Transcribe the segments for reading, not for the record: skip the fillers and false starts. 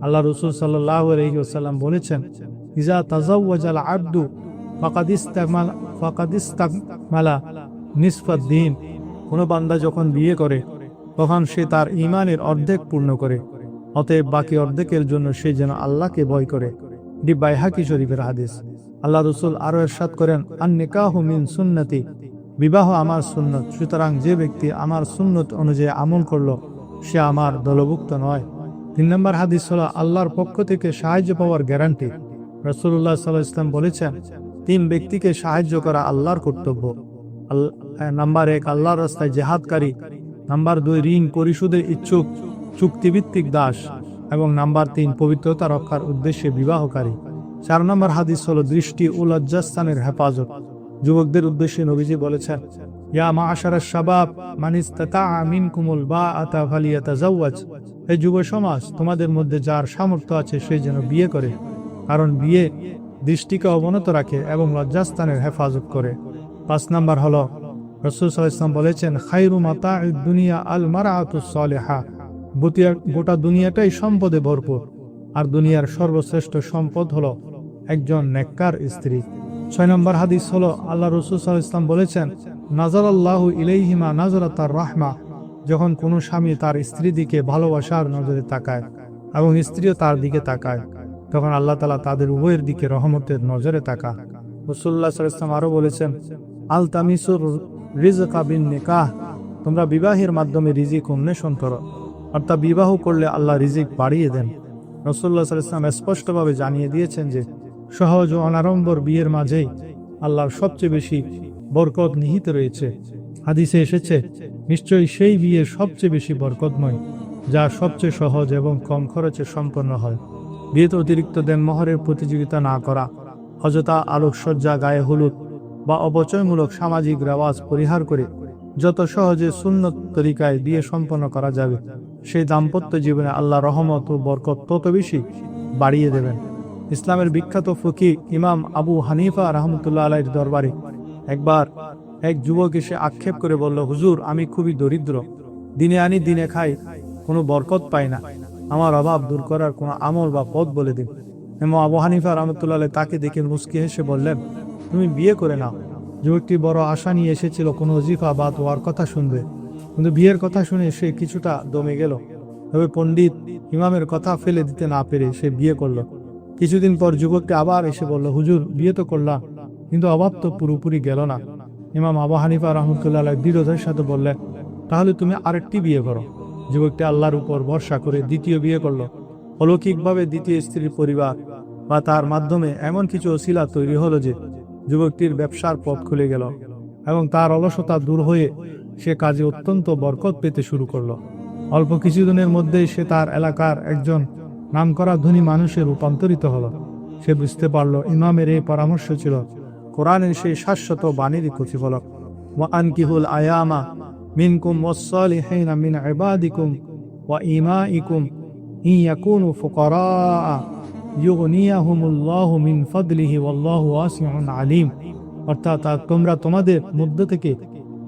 আল্লাহ রাসূল সাল্লাল্লাহু আলাইহি ওয়াসাল্লাম বলেছেন, ইজা তাজাওয়াজাল আবদু ফাকাদ ইস্তাকমালা নিসফাদ দ্বীন। কোনো বান্দা যখন বিয়ে করে তখন সে তার ঈমানের অর্ধেক পূর্ণ করে, অতএব বাকি অর্ধেকের জন্য সে যেন আল্লাহকে ভয় করে। এটি বাইহাকি শরীফের হাদিস। আল্লাহ রাসূল আরো ইরশাদ করেন, আন নিকাহু মিন সুন্নতি, বিবাহ আমার সুন্নত, সুতরাং যে ব্যক্তি আমার সুন্নত অনুযায়ী আমল করলো সে আমার দলভুক্ত নয়। 3 নম্বর হাদিস হলো আল্লাহর পক্ষ থেকে সাহায্য পাওয়ার গ্যারান্টি। রাসূলুল্লাহ সাল্লাল্লাহু আলাইহি ওয়াসাল্লাম বলেছেন, 3 ব্যক্তিকে সাহায্য করা আল্লাহর কর্তব্য। নাম্বার 1 আল্লাহর রাস্তায় জিহাদকারী, নাম্বার 2 ঋণ পরিশোধের ইচ্ছুক চুক্তিভিত্তিক দাস, এবং নাম্বার 3 পবিত্রতা রক্ষার উদ্দেশ্যে বিবাহকারী। 4 নম্বর হাদিস হলো দৃষ্টি ও লজ্জাস্থানের হেফাজত। যুবকদের উদ্দেশ্যে নবীজি বলেছেন, ইয়া মাআশারাশ শাবাব মান ইসতাতাআ মিনকুমুল বাআতা ফালিয়াতাজাওয়াজ। হে যুব সমাজ, তোমাদের মধ্যে যার সামর্থ্য আছে সে যেন বিয়ে করে, কারণ বিয়ে দৃষ্টিকে অবনত রাখে এবং লজ্জাস্থানের হেফাজত করে। 5 নম্বর হলো রাসূল সাল্লাল্লাহু আলাইহি ওয়াসাল্লাম বলেছেন, খায়রু মাতাউদ দুনিয়া আল মারআতুস সালিহা। গোটা দুনিয়াটাই সম্পদে ভরপুর, আর দুনিয়ার সর্বশ্রেষ্ঠ সম্পদ হলো একজন নেককার স্ত্রী। 6 নম্বর হাদিস হলো আল্লাহ রাসূল সাল্লাল্লাহু আলাইহি ওয়াসাল্লাম বলেছেন, নাযারাল্লাহু ইলাইহিমা নাযরাতার রাহমা। যখন কোনো স্বামী তার স্ত্রী দিকে ভালোবাসার নজরে তাকায় এবং স্ত্রীও তার দিকে তাকায়, তখন আল্লাহ তাআলা তাদের উভয়ের দিকে রহমতের নজরে তাকান। রাসূলুল্লাহ সাল্লাল্লাহু আলাইহি ওয়াসাল্লাম আরো বলেছেন, আলতামিসুর রিজকা বিন নিকাহ। তোমরা বিবাহের মাধ্যমে রিজিক অন্বেষণ করো, অর্থাৎ বিবাহ করলে আল্লাহ রিজিক বাড়িয়ে দেন। রাসূলুল্লাহ সাল্লাল্লাহু আলাইহি ওয়াসাল্লাম স্পষ্টভাবে জানিয়ে দিয়েছেন যে সহজ ও অনাড়ম্বর বিয়ের মাঝেই আল্লাহর সবচেয়ে বেশি বরকত নিহিত রয়েছে। হাদিসে এসেছে, নিশ্চয়ই সেই বিয়ে সবচেয়ে বেশি বরকতময় যা সবচেয়ে সহজ এবং কম খরচে সম্পন্ন হয়। বিয়েতে অতিরিক্ত দেনমোহরের প্রতিযোগিতা না করা, অযথা আলোকসজ্জা, গায়ে হলুদ বা অপচয়মূলক সামাজিক রেওয়াজ পরিহার করে যত সহজে সুন্নত তরিকায় বিয়ে সম্পন্ন করা যাবে, সেই দাম্পত্য জীবনে আল্লাহ রহমত ও বরকত তত বেশি বাড়িয়ে দেবেন। ইসলামের বিখ্যাত ফকিহ ইমাম আবু হানিফা রাহমাতুল্লাহ আলাইহির দরবারে একবার এক যুবক এসে আক্ষেপ করে বলল, হুজুর, আমি খুবই দরিদ্র, দিনে আনি দিনে খাই, কোনো বরকত পাই না, আমার অভাব দূর করার কোনো আমল বা পথ বলে দিন। ইমাম আবু হানিফা রাহমাতুল্লাহ আলাইহি তাকে দেখে মুস্কি হেসে বললেন, তুমি বিয়ে করে নাও। যুবকটি বড় আশা নিয়ে এসেছিল কোনো ওজিফা বা দোয়ার কথা শুনবে, কিন্তু বিয়ের কথা শুনে সে কিছুটা দমে গেল। তবে পণ্ডিত ইমামের কথা ফেলে দিতে না পেরে সে বিয়ে করলো। কিছুদিন পর যুবকটি আবার এসে বলল, হুজুর, বিয়ে তো করলাম, কিন্তু অভাব তো পুরোপুরি গেল না। ইমাম আবু হানিফা রাহমাতুল্লাহ আলাইহি দৃঢ়তার সাথে বললেন, তাহলে তুমি আরেকটি বিয়ে করো। যুবকটি আল্লাহর উপর ভরসা করে দ্বিতীয় বিয়ে করলো। অলৌকিকভাবে দ্বিতীয় স্ত্রীর পরিবার বা তার মাধ্যমে এমন কিছু ওসিলা তৈরি হলো যে যুবকটির ব্যবসার পথ খুলে গেল এবং তার অলসতা দূর হয়ে সে কাজে অত্যন্ত বরকত পেতে শুরু করলো। অল্প কিছুদিনের মধ্যেই সে তার এলাকার একজন নামকরা ধনী মানুষে রূপান্তরিত হলো। সে বুঝতে পারল ইমামের এই পরামর্শ ছিল কোরআনের সেই শাশ্বত বাণীর প্রতিফলক। ওয়া আনকিহুল আয়ামা মিনকুম ওয়াস-সালিহিনা মিন ইবাদিকুম ওয়া ইমাইকুম ইন ইয়াকুনু ফুকারা ইউগনিয়াহুমুল্লাহু মিন ফাদলিহি ওয়াল্লাহু ওয়াসিউন আলিম। অর্থাৎ তোমরা তোমাদের মধ্য থেকে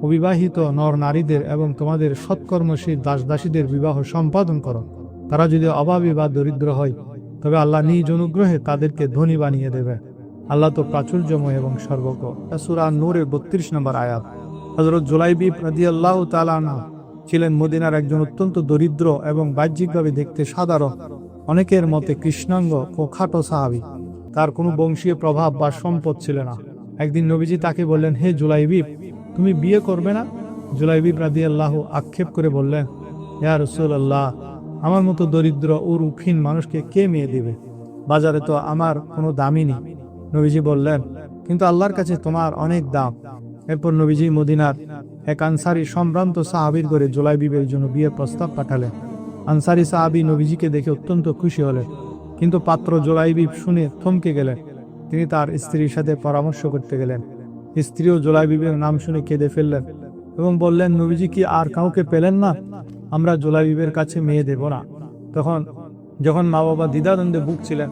অবিবাহিত নর নারীদের এবং তোমাদের সৎকর্মশীল দাস দাসীদের বিবাহ সম্পাদন করো। তারা যদি অভাবী বা দরিদ্র হয়, তবে আল্লাহ নিজ অনুগ্রহে তাদেরকে ধনী বানিয়ে দেবে। আল্লাহ তো প্রাচুর্যময় এবং সর্বজ্ঞ। সূরা নূরের 32 নম্বর আয়াত। হযরত জুলাইবিব রাদিয়াল্লাহু তাআলা আনহু ছিলেন মদিনার একজন অত্যন্ত দরিদ্র এবং বাহ্যিকভাবে দেখতে সাধারণ, অনেকের মতে কৃষ্ণাঙ্গ ও খাটো সাহাবী। তার কোনো বংশীয় প্রভাব বা সম্পদ ছিল না। একদিন নবীজি তাকে বললেন, হে জুলাইবিব, তুমি বিয়ে করবে না? জুলাইবিব রাদিয়াল্লাহু আক্ষেপ করে বললেন, ইয়া রাসূলুল্লাহ, আমার মতো দরিদ্র ও রূপহীন মানুষকে কে মেয়ে দিবে? বাজারে তো আমার কোনো দামই নেই। নবীজি বললেন, কিন্তু আল্লাহর কাছে তোমার অনেক দাম। এরপর নবীজি মদিনার এক আনসারী সম্ভ্রান্ত সাহাবীর ঘরে জুলাইবিবের জন্য বিয়ের প্রস্তাব পাঠালেন। আনসারী সাহাবী নবীজিকে দেখে অত্যন্ত খুশি হলেন, কিন্তু পাত্র জুলাইবিব শুনে থমকে গেলেন। তিনি তার স্ত্রীর সাথে পরামর্শ করতে গেলেন। স্ত্রীও জুলাইবিবের নাম শুনে কেঁদে ফেললেন এবং বললেন, নবীজি কি আর কাউকে পেলেন না? আমরা জুলাইবিবের কাছে মেয়ে দেব না। যখন মা বাবা দ্বিধাদ্বন্দ্বে ভুগছিলেন,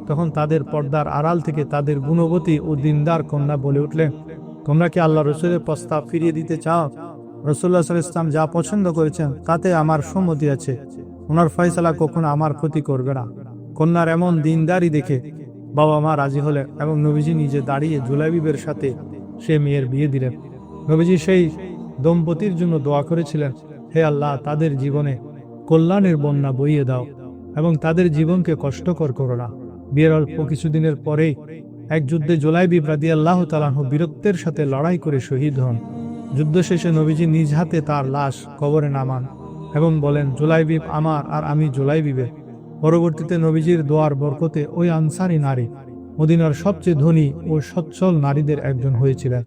তখন তাদের পর্দার আড়াল থেকে তাদের গুণবতী ও দিনদার কন্যা বলে উঠলেন, তোমরা কি আল্লাহ রসুলের প্রস্তাব ফিরিয়ে দিতে চাও? রাসূলুল্লাহ সাল্লাল্লাহু আলাইহি ওয়াসাল্লাম যা পছন্দ করেছেন তাতে আমার সম্মতি আছে। ওনার ফয়সালা কখনো আমার ক্ষতি করবে না। কন্যার এমন দিনদারি দেখে বাবা মা রাজি হলেন এবং নবীজি নিজে দাঁড়িয়ে জুলাইবিবের সাথে সে মেয়ের বিয়ে দিলেন। নবীজি সেই দম্পতির জন্য দোয়া করেছিলেন, হে আল্লাহ, তাদের জীবনে কল্যাণের বন্যা বইয়ে দাও এবং তাদের জীবনকে কষ্টকর করো না। বিয়ের অল্প কিছুদিনের পরেই এক যুদ্ধে জুলাইবিব রাদিয়াল্লাহু তাআলা আনহু বীরত্বের সাথে লড়াই করে শহীদ হন। যুদ্ধ শেষে নবীজি নিজ হাতে তার লাশ কবরে নামান এবং বলেন, জুলাইবিব আমার আর আমি জুলাইবিবের। পরবর্তীতে নবীজির দোয়ার বরকতে ওই আনসারী নারী মদিনার সবচেয়ে ধনী ও সচ্ছল নারীদের একজন হয়েছিলেন।